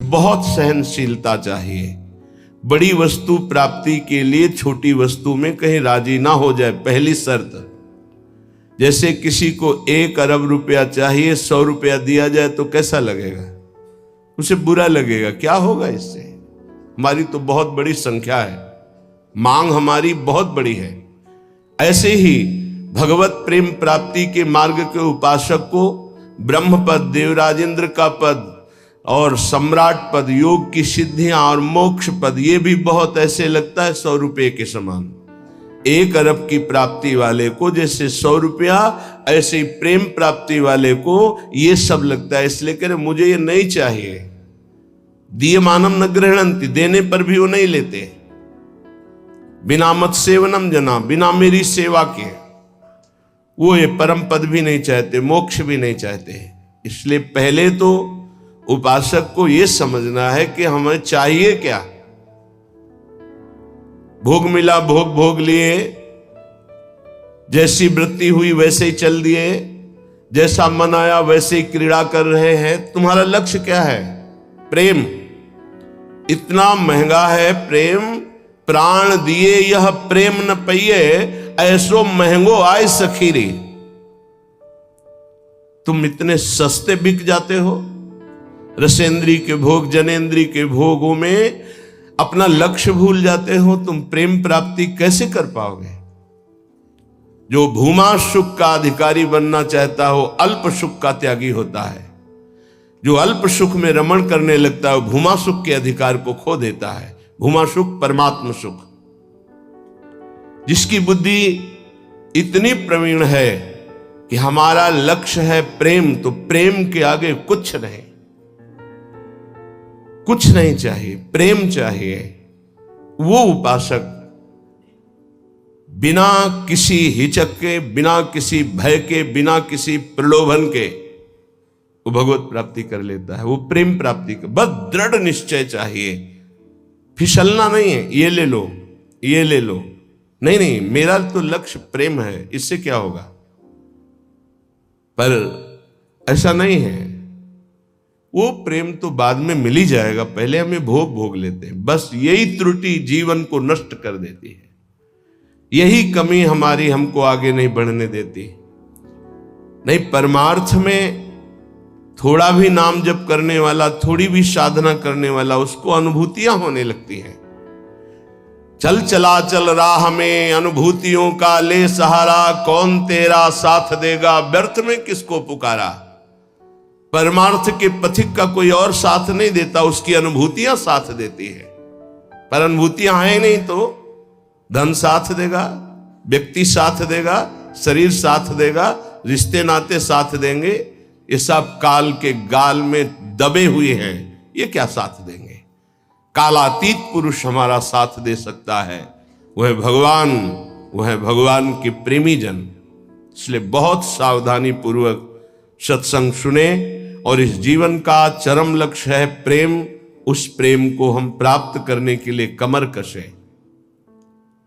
बहुत सहनशीलता चाहिए। बड़ी वस्तु प्राप्ति के लिए छोटी वस्तु में कहीं राजी ना हो जाए, पहली शर्त। जैसे किसी को 1 अरब रुपया चाहिए, 100 रुपया दिया जाए तो कैसा लगेगा? उसे बुरा लगेगा। क्या होगा इससे? हमारी तो बहुत बड़ी संख्या है, मांग हमारी बहुत बड़ी है। ऐसे ही भगवत प्रेम प्राप्ति के मार्ग के उपासक को ब्रह्म पद, देवराजेंद्र का पद और सम्राट पद, योग की सिद्धियां और मोक्ष पद, ये भी बहुत ऐसे लगता है 100 रुपये के समान। 1 अरब की प्राप्ति वाले को जैसे 100 रुपया, ऐसे ही प्रेम प्राप्ति वाले को ये सब लगता है। इसलिए कह रहे मुझे ये नहीं चाहिए। दीयमानम न गृह्णन्ति, देने पर भी वो नहीं लेते। बिना मत सेवनम जना, बिना मेरी सेवा के वो ये परम पद भी नहीं चाहते, मोक्ष भी नहीं चाहते। इसलिए पहले तो उपासक को ये समझना है कि हमें चाहिए क्या। भोग मिला, भोग भोग लिए, जैसी वृत्ति हुई वैसे ही चल दिए, जैसा मन आया वैसे ही क्रीड़ा कर रहे हैं। तुम्हारा लक्ष्य क्या है? प्रेम। इतना महंगा है प्रेम, प्राण दिए यह प्रेम न पइए, ऐसो महंगो आय सखीरी। तुम इतने सस्ते बिक जाते हो। रसेंद्री के भोग, जनेन्द्री के भोगों में अपना लक्ष्य भूल जाते हो। तुम प्रेम प्राप्ति कैसे कर पाओगे? जो भूमा सुख का अधिकारी बनना चाहता हो, अल्प सुख का त्यागी होता है। जो अल्प सुख में रमण करने लगता है, भूमा सुख के अधिकार को खो देता है। भूमा सुख परमात्म सुख। जिसकी बुद्धि इतनी प्रवीण है कि हमारा लक्ष्य है प्रेम, तो प्रेम के आगे कुछ नहीं, कुछ नहीं चाहिए, प्रेम चाहिए। वो उपासक बिना किसी हिचक के, बिना किसी भय के, बिना किसी प्रलोभन के वो भगवत प्राप्ति कर लेता है। वो प्रेम प्राप्ति का बस दृढ़ निश्चय चाहिए। फिसलना नहीं है, ये ले लो, ये ले लो, नहीं नहीं, मेरा तो लक्ष्य प्रेम है, इससे क्या होगा। पर ऐसा नहीं है। वो प्रेम तो बाद में मिल ही जाएगा, पहले हमें भोग लेते हैं। बस यही त्रुटि जीवन को नष्ट कर देती है। यही कमी हमारी हमको आगे नहीं बढ़ने देती। नहीं, परमार्थ में थोड़ा भी नाम जप करने वाला, थोड़ी भी साधना करने वाला, उसको अनुभूतियां होने लगती हैं। चल चला चल राह में अनुभूतियों का ले सहारा, कौन तेरा साथ देगा, व्यर्थ में किसको पुकारा। परमार्थ के पथिक का कोई और साथ नहीं देता, उसकी अनुभूतियां साथ देती है। पर अनुभूतियां हैं नहीं तो धन साथ देगा, व्यक्ति साथ देगा, शरीर साथ देगा, रिश्ते नाते साथ देंगे। ये सब काल के गाल में दबे हुए हैं, ये क्या साथ देंगे। कालातीत पुरुष हमारा साथ दे सकता है, वह भगवान, वह भगवान के प्रेमी जन। इसलिए बहुत सावधानी पूर्वक सत्संग सुने और इस जीवन का चरम लक्ष्य है प्रेम। उस प्रेम को हम प्राप्त करने के लिए कमर कसें।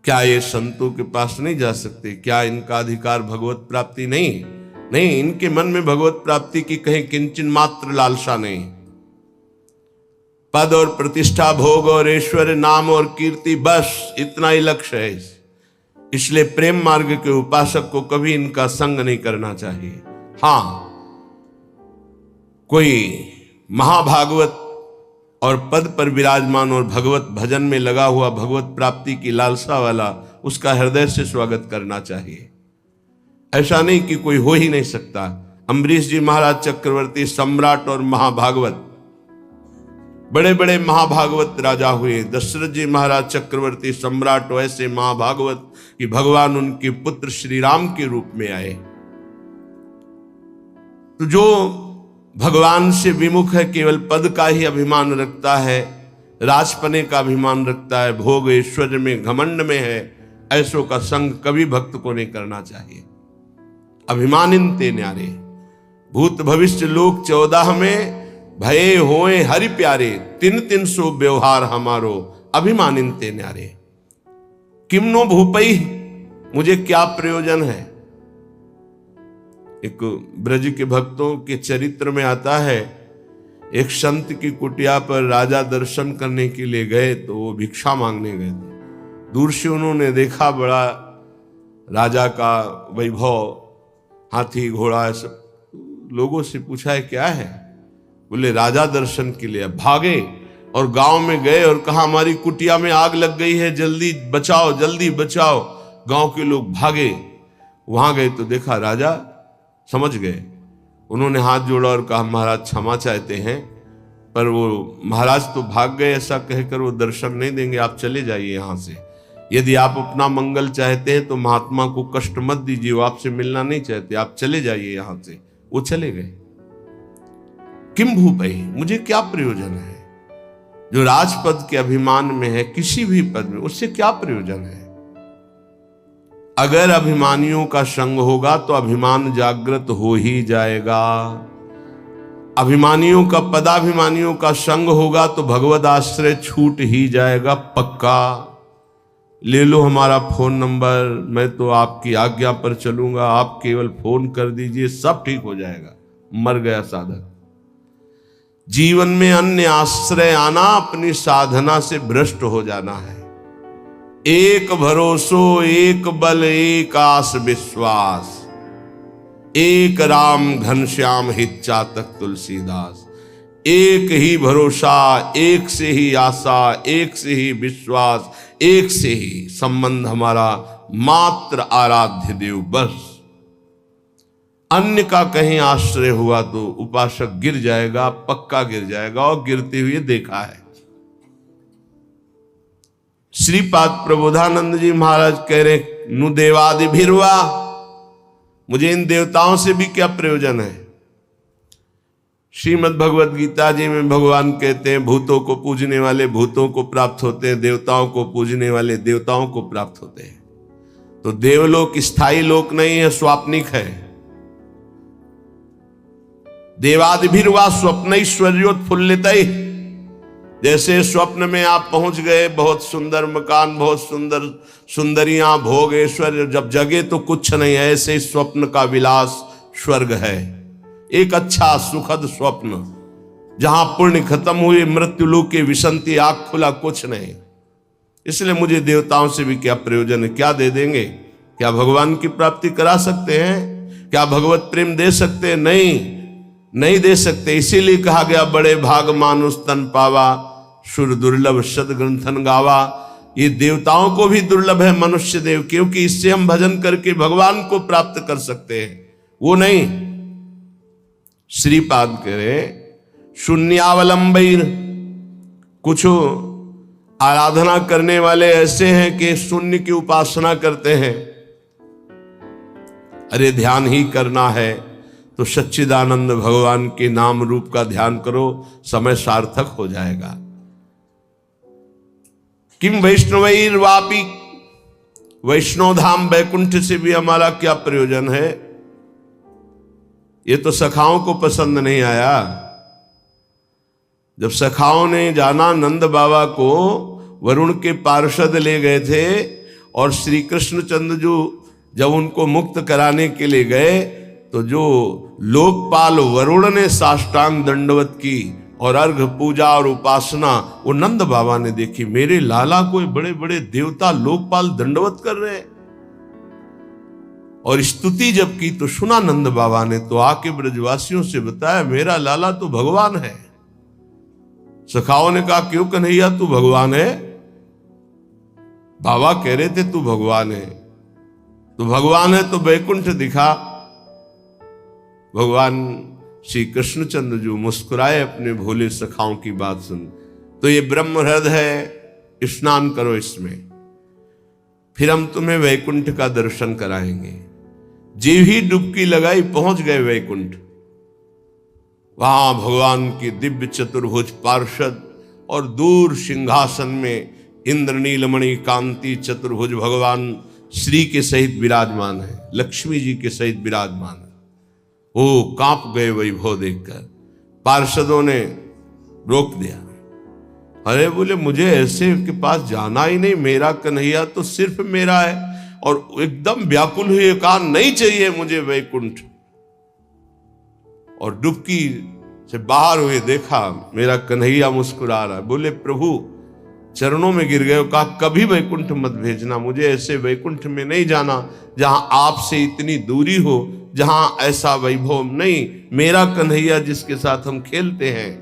क्या ये संतों के पास नहीं जा सकते? क्या इनका अधिकार भगवत प्राप्ति नहीं? नहीं, इनके मन में भगवत प्राप्ति की कहीं किंचन मात्र लालसा नहीं। पद और प्रतिष्ठा, भोग और ऐश्वर्य, नाम और कीर्ति, बस इतना ही लक्ष्य है। इसलिए प्रेम मार्ग के उपासक को कभी इनका संग नहीं करना चाहिए। हाँ, कोई महाभागवत और पद पर विराजमान और भगवत भजन में लगा हुआ, भगवत प्राप्ति की लालसा वाला, उसका हृदय से स्वागत करना चाहिए। ऐसा नहीं कि कोई हो ही नहीं सकता। अम्बरीश जी महाराज चक्रवर्ती, सम्राट और महाभागवत, बड़े बड़े महाभागवत राजा हुए। दशरथ जी महाराज चक्रवर्ती, सम्राट, वैसे महाभागवत कि भगवान उनके पुत्र श्री राम के रूप में आए। तो जो भगवान से विमुख है, केवल पद का ही अभिमान रखता है, राजपने का अभिमान रखता है, भोग ऐश्वर्य में घमंड में है, ऐसों का संग कभी भक्त को नहीं करना चाहिए। अभिमानिन ते न्यारे, भूत भविष्य लोक 14 में भये होए हरि प्यारे, 3 व्यवहार हमारो, अभिमानिन ते न्यारे। किमनो भूपई, मुझे क्या प्रयोजन है। एक ब्रज के भक्तों के चरित्र में आता है, एक संत की कुटिया पर राजा दर्शन करने के लिए गए, तो वो भिक्षा मांगने गए थे। दूर से उन्होंने देखा बड़ा राजा का वैभव, हाथी घोड़ा सब। लोगों से पूछा है क्या है? बोले राजा दर्शन के लिए। भागे और गांव में गए और कहा हमारी कुटिया में आग लग गई है, जल्दी बचाओ जल्दी बचाओ। गांव के लोग भागे, वहां गए तो देखा राजा समझ गए। उन्होंने हाथ जोड़ा और कहा महाराज क्षमा चाहते हैं, पर वो महाराज तो भाग गए, ऐसा कहकर वो दर्शन नहीं देंगे, आप चले जाइए यहां से। यदि आप अपना मंगल चाहते हैं तो महात्मा को कष्ट मत दीजिए, वो आपसे मिलना नहीं चाहते, आप चले जाइए यहां से। वो चले गए। किम भूपै, मुझे क्या प्रयोजन है? जो राजपद के अभिमान में है, किसी भी पद में, उससे क्या प्रयोजन है? अगर अभिमानियों का संग होगा तो अभिमान जागृत हो ही जाएगा। अभिमानियों का, पदाभिमानियों का संग होगा तो भगवद आश्रय छूट ही जाएगा पक्का। ले लो हमारा फोन नंबर, मैं तो आपकी आज्ञा पर चलूंगा, आप केवल फोन कर दीजिए, सब ठीक हो जाएगा। मर गया साधक। जीवन में अन्य आश्रय आना अपनी साधना से भ्रष्ट हो जाना है। एक भरोसो एक बल एक आस विश्वास, एक राम घनश्याम हित चातक तुलसीदास। एक ही भरोसा, एक से ही आशा, एक से ही विश्वास, एक से ही संबंध हमारा मात्र आराध्य देव, बस। अन्य का कहीं आश्रय हुआ तो उपासक गिर जाएगा, पक्का गिर जाएगा, और गिरते हुए देखा है। श्रीपाद प्रबोधानंद जी महाराज कह रहे, नु देवादि भिरवा, मुझे इन देवताओं से भी क्या प्रयोजन है? श्रीमद् भगवद गीता जी में भगवान कहते हैं भूतों को पूजने वाले भूतों को प्राप्त होते हैं, देवताओं को पूजने वाले देवताओं को प्राप्त होते हैं। तो देवलोक स्थायी लोक नहीं है, स्वाप्निक है। देवादिभिर्वा स्वप्नैश्वर्योत्फुल्लितैः, जैसे स्वप्न में आप पहुंच गए, बहुत सुंदर मकान, बहुत सुंदर सुंदरियां, भोग ऐश्वर्य, जब जगे तो कुछ नहीं है, ऐसे स्वप्न का विलास स्वर्ग है। एक अच्छा सुखद स्वप्न, जहां पुण्य खत्म हुए, मृत्युलोक के विसंति, आंख खुला, कुछ नहीं। इसलिए मुझे देवताओं से भी क्या प्रयोजन है? क्या दे देंगे? क्या भगवान की प्राप्ति करा सकते हैं? क्या भगवत प्रेम दे सकते हैं? नहीं दे सकते। इसीलिए कहा गया बड़े भाग मानुष तन पावा, सुर दुर्लभ सद ग्रंथन गावा। ये देवताओं को भी दुर्लभ है मनुष्य देव, क्योंकि इससे हम भजन करके भगवान को प्राप्त कर सकते हैं, वो नहीं। श्रीपाद कह रहे शून्यावलंबीर, कुछ आराधना करने वाले ऐसे हैं कि शून्य की उपासना करते हैं। अरे ध्यान ही करना है तो सच्चिदानंद भगवान के नाम रूप का ध्यान करो, समय सार्थक हो जाएगा। किम वैष्णवैर्वापि, वैष्णव धाम वैकुंठ से भी हमारा क्या प्रयोजन है? ये तो सखाओं को पसंद नहीं आया। जब सखाओं ने जाना, नंद बाबा को वरुण के पार्षद ले गए थे, और श्री कृष्णचंद्र जो जब उनको मुक्त कराने के लिए गए, तो जो लोकपाल वरुण ने साष्टांग दंडवत की और अर्घ पूजा और उपासना वो नंद बाबा ने देखी। मेरे लाला को बड़े बड़े देवता लोकपाल दंडवत कर रहे हैं। और स्तुति जब की तो सुना नंद बाबा ने, तो आके ब्रजवासियों से बताया मेरा लाला तो भगवान है। सखाओं ने कहा क्यों कन्हैया तू भगवान है? बाबा कह रहे थे तू भगवान है। तो भगवान है तो वैकुंठ दिखा। भगवान श्री कृष्णचंद्र जो मुस्कुराए अपने भोले सखाओं की बात सुन, तो ये ब्रह्म हृदय है, स्नान करो इसमें, फिर हम तुम्हें वैकुंठ का दर्शन कराएंगे। जीव ही डुबकी लगाई, पहुंच गए वैकुंठ। वहां भगवान की दिव्य चतुर्भुज पार्षद और दूर सिंहासन में इंद्र नीलमणि कांति चतुर्भुज भगवान श्री के सहित विराजमान है, लक्ष्मी जी के सहित विराजमान है। वो कांप गए वैभव देखकर। पार्षदों ने रोक दिया। अरे बोले मुझे ऐसे के पास जाना ही नहीं, मेरा कन्हैया तो सिर्फ मेरा है। और एकदम व्याकुल हुए कहा नहीं चाहिए मुझे वैकुंठ। और डुबकी से बाहर हुए, देखा मेरा कन्हैया मुस्कुरा रहा है। बोले प्रभु चरणों में गिर गए, कहा कभी वैकुंठ मत भेजना, मुझे ऐसे वैकुंठ में नहीं जाना जहां आपसे इतनी दूरी हो, जहां ऐसा वैभव नहीं। मेरा कन्हैया जिसके साथ हम खेलते हैं,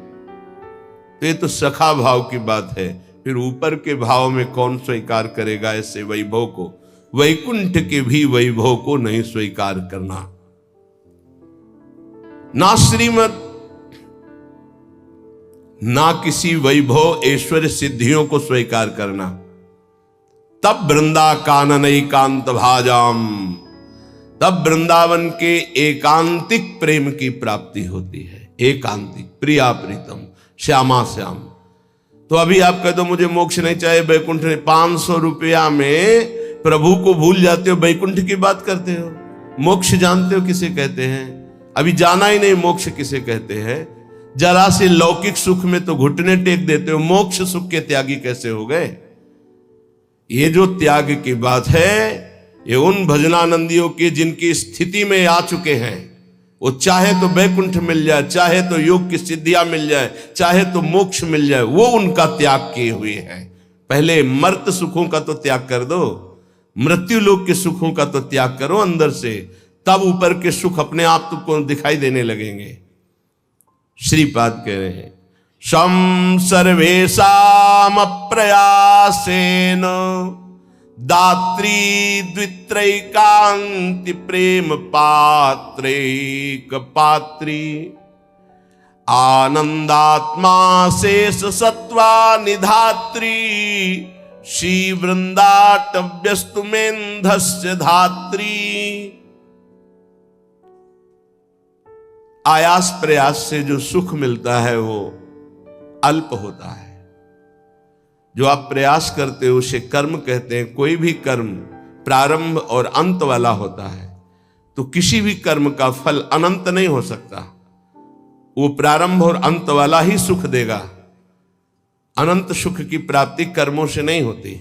तो ये तो सखा भाव की बात है, फिर ऊपर के भाव में कौन स्वीकार करेगा ऐसे वैभव को। वैकुंठ के भी वैभव को नहीं स्वीकार करना, ना श्रीमत, ना किसी वैभव ऐश्वर्य सिद्धियों को स्वीकार करना। तब वृंदा कानन एकांत भाजाम, तब वृंदावन के एकांतिक प्रेम की प्राप्ति होती है। एकांतिक, प्रिया प्रीतम, श्यामा श्याम। तो अभी आप कह दो मुझे मोक्ष नहीं चाहिए, वैकुंठ नहीं, 500 रुपया में प्रभु को भूल जाते हो, वैकुंठ की बात करते हो। मोक्ष जानते हो किसे कहते हैं? अभी जाना ही नहीं मोक्ष किसे कहते हैं। जरा से लौकिक सुख में तो घुटने टेक देते हो, मोक्ष सुख के त्यागी कैसे हो गए? ये जो त्याग की बात है, ये उन भजनानंदियों की जिनकी स्थिति में आ चुके हैं। वो चाहे तो वैकुंठ मिल जाए, चाहे तो योग की सिद्धियां मिल जाए, चाहे तो मोक्ष मिल जाए, वो उनका त्याग किए हुए हैं। पहले मर्त सुखों का तो त्याग कर दो, मृत्यु लोक के सुखों का तो त्याग करो अंदर से, तब ऊपर के सुख अपने आप तुमको दिखाई देने लगेंगे। श्रीपाद कह रहे हैं शम सर्वेशाम प्रयासेन दात्री द्वित्रैकांति प्रेम पात्रैक पात्री आनंदात्मा शेष सत्वा निधात्री श्री वृंदाटव्यस्तु मेन्धस्य धात्री। आयास प्रयास से जो सुख मिलता है वो अल्प होता है। जो आप प्रयास करते हो उसे कर्म कहते हैं। कोई भी कर्म प्रारंभ और अंत वाला होता है, तो किसी भी कर्म का फल अनंत नहीं हो सकता। वो प्रारंभ और अंत वाला ही सुख देगा। अनंत सुख की प्राप्ति कर्मों से नहीं होती।